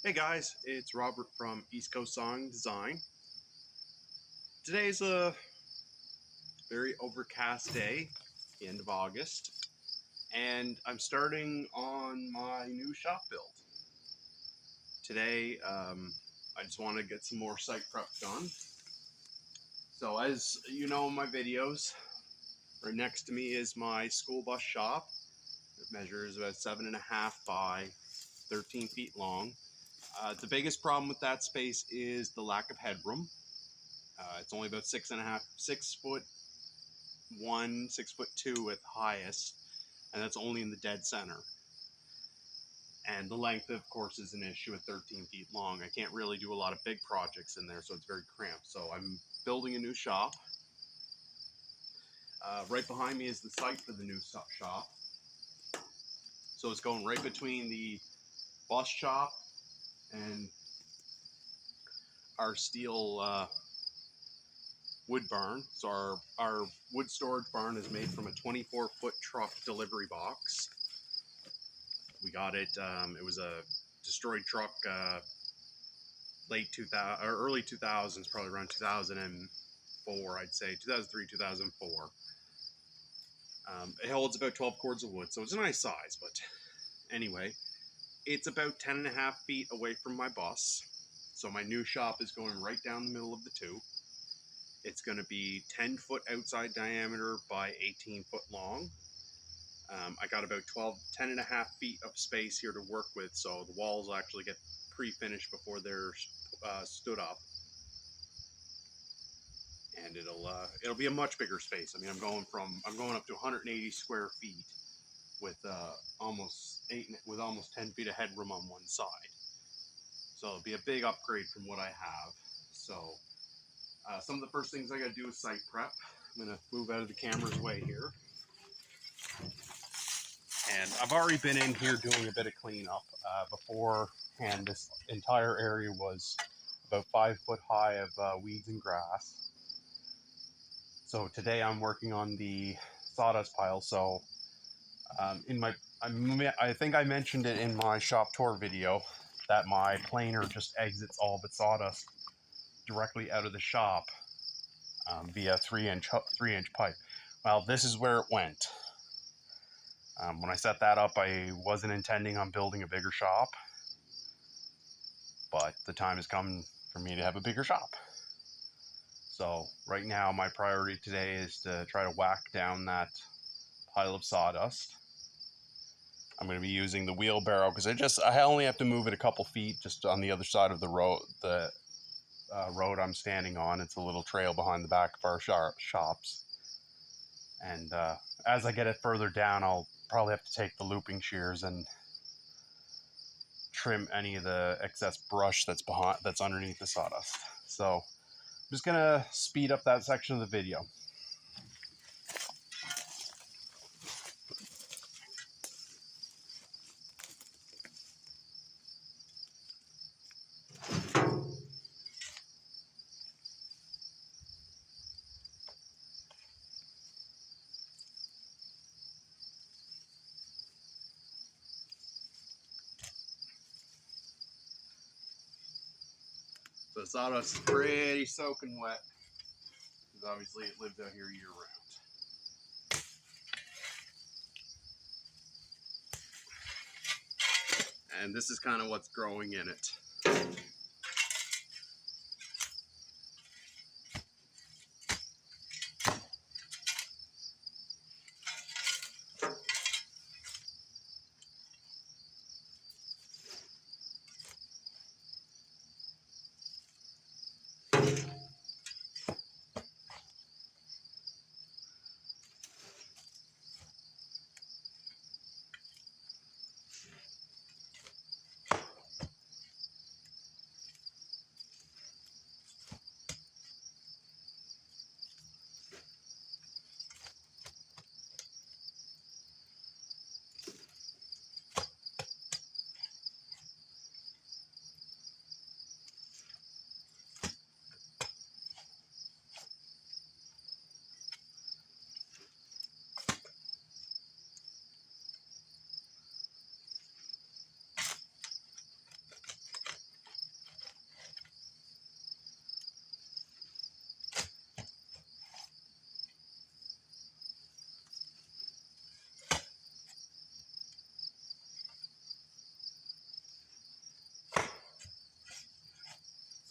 Hey guys, it's Robert from East Coast Sawing Design. Today's a very overcast day, the end of August, and I'm starting on my new shop build. Today, I just want to get some more site prep done. So as you know in my videos, right next to me is my school bus shop. It measures about 7.5 by 13 feet long. The biggest problem with that space is the lack of headroom. It's only about 6'1", 6'2" at the highest, and that's only in the dead center. And the length, of course, is an issue at 13 feet long. I can't really do a lot of big projects in there, so it's very cramped. So I'm building a new shop. Right behind me is the site for the new shop. So it's going right between the bus shop and our steel wood barn. So our wood storage barn is made from a 24-foot truck delivery box. We got it. It was a destroyed truck, late 2000 or early 2000s, probably around 2004, I'd say 2003, 2004. It holds about 12 cords of wood, so it's a nice size. But anyway, it's about 10.5 feet away from my bus. So my new shop is going right down the middle of the two. It's going to be 10 foot outside diameter by 18 foot long. I got about 10.5 feet of space here to work with, so the walls actually get pre-finished before they're stood up, and it'll be a much bigger space. I mean, I'm going up to 180 square feet with almost 10 feet of headroom on one side. So it'll be a big upgrade from what I have. So some of the first things I got to do is site prep. I'm going to move out of the camera's way here. And I've already been in here doing a bit of cleanup. Beforehand, this entire area was about 5 foot high of weeds and grass. So today I'm working on the sawdust pile. So I think I mentioned it in my shop tour video that my planer just exits all of its sawdust directly out of the shop via 3-inch pipe. Well, this is where it went. When I set that up, I wasn't intending on building a bigger shop, but the time has come for me to have a bigger shop. So right now, my priority today is to try to whack down that pile of sawdust. I'm going to be using the wheelbarrow because I only have to move it a couple feet just on the other side of the road. The road I'm standing on, it's a little trail behind the back of our shops. And as I get it further down, I'll probably have to take the looping shears and trim any of the excess brush that's underneath the sawdust. So I'm just gonna speed up that section of the video. So the sawdust is pretty soaking wet because obviously it lives out here year round. And this is kind of what's growing in it.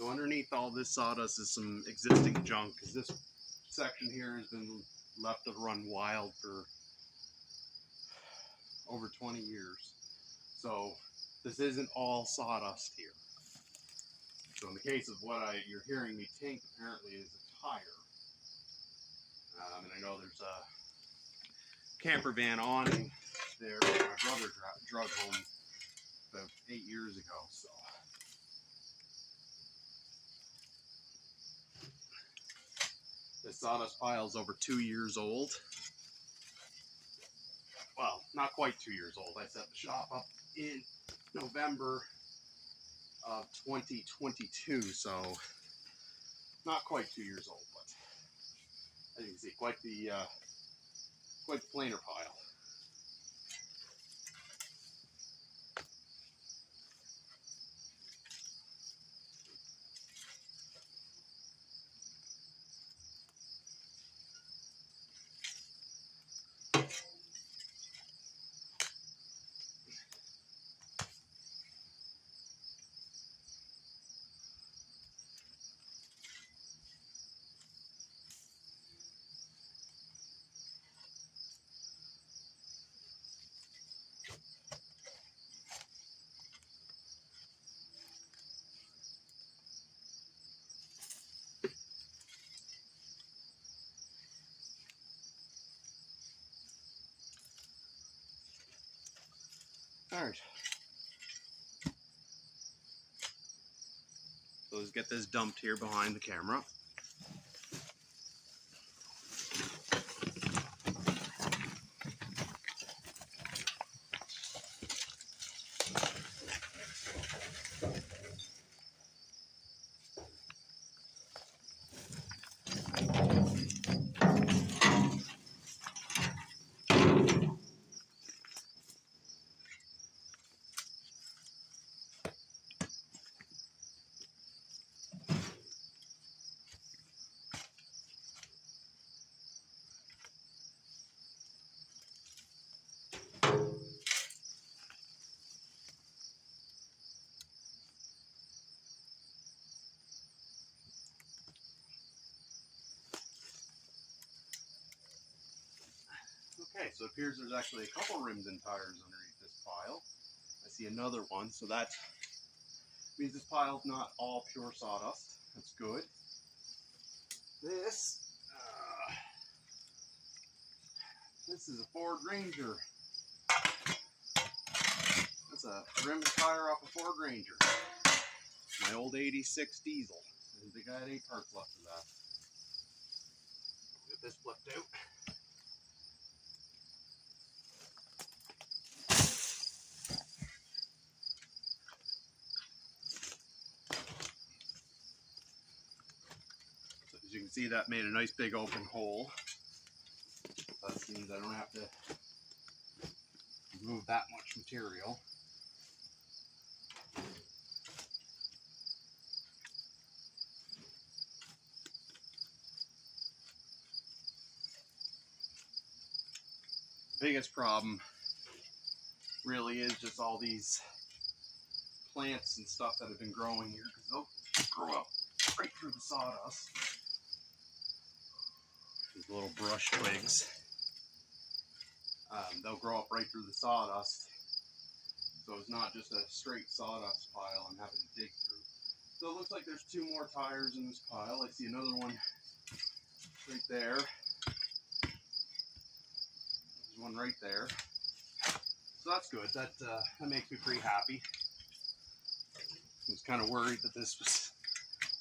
So underneath all this sawdust is some existing junk, because this section here has been left to run wild for over 20 years. So this isn't all sawdust here. So in the case of what you're hearing me tink, apparently is a tire. And I know there's a camper van awning there that my brother drug home about 8 years ago. So this sawdust pile is over 2 years old. Well, not quite 2 years old. I set the shop up in November of 2022, so not quite 2 years old, but as you can see, quite the planer pile. All right. So let's get this dumped here behind the camera. Okay, so it appears there's actually a couple rims and tires underneath this pile. I see another one, so that means this pile's not all pure sawdust. That's good. This is a Ford Ranger. That's a rim and tire off a Ford Ranger. My old 86 diesel. I think I had 8 parts left of that. Get this flipped out. So as you can see, that made a nice big open hole. That means I don't have to move that much material. The biggest problem really is just all these plants and stuff that have been growing here, because they'll grow up right through the sawdust. These little brush twigs. They'll grow up right through the sawdust. So it's not just a straight sawdust pile I'm having to dig through. So it looks like there's 2 more tires in this pile. I see another one right there. There's one right there. So that's good. That makes me pretty happy. I was kind of worried that this was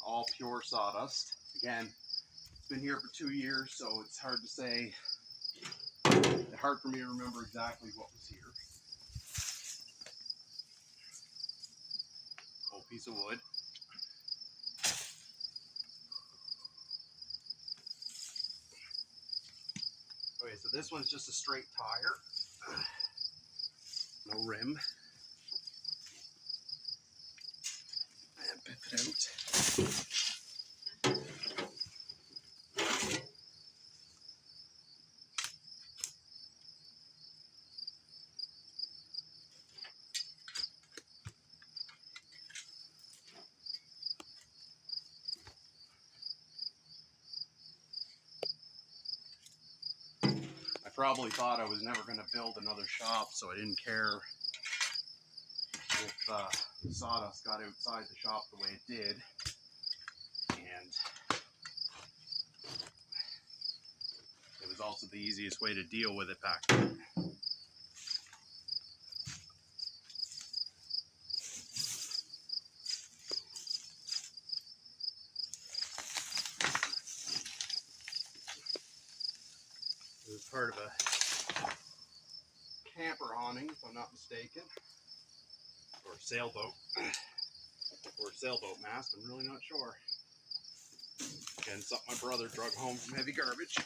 all pure sawdust. Again, it's been here for 2 years, so it's hard to say. It's hard for me to remember exactly what was here. Old piece of wood. Okay, so this one's just a straight tire. No rim. And pip it out. probably thought I was never going to build another shop, so I didn't care if the sawdust got outside the shop the way it did. And it was also the easiest way to deal with it back then. It was part of a camper awning, if I'm not mistaken, or sailboat, or sailboat mast. I'm really not sure. Again, something my brother drug home from heavy garbage.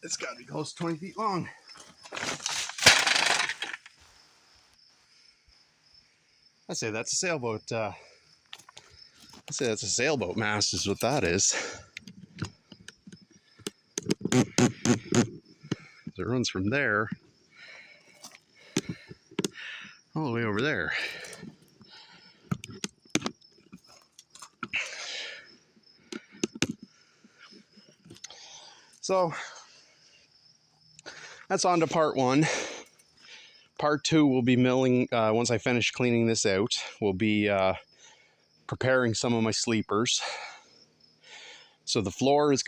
It's got to be close to 20 feet long. I say that's a sailboat. I say that's a sailboat mast is what that is. It runs from there all the way over there. So that's on to part one. Part two will be milling, once I finish cleaning this out, we'll be preparing some of my sleepers. So the floor is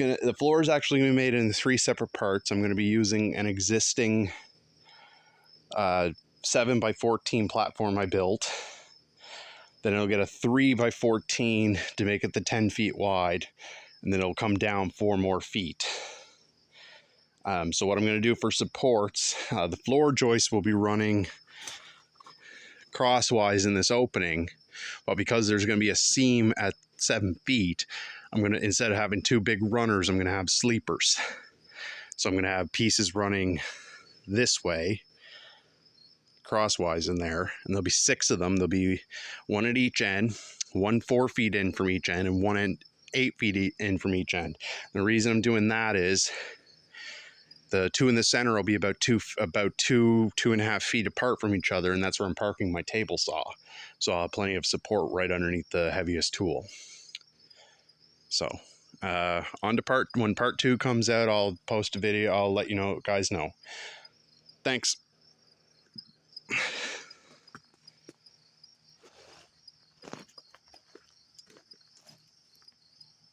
actually going to be made in 3 separate parts. I'm going to be using an existing 7x14 platform I built. Then it'll get a 3x14 to make it the 10 feet wide. And then it'll come down 4 more feet. So what I'm going to do for supports, the floor joist will be running crosswise in this opening. But because there's going to be a seam at 7 feet, I'm going to, instead of having 2 big runners, I'm going to have sleepers. So I'm going to have pieces running this way, crosswise in there, and there'll be 6 of them. There'll be 1 at each end, 1 4 feet in from each end, and 1 8 feet in from each end. And the reason I'm doing that is the 2 in the center will be about 2.5 feet apart from each other, and that's where I'm parking my table saw. So I'll have plenty of support right underneath the heaviest tool. So on to when part 2 comes out, I'll post a video. I'll let you know, guys know. Thanks.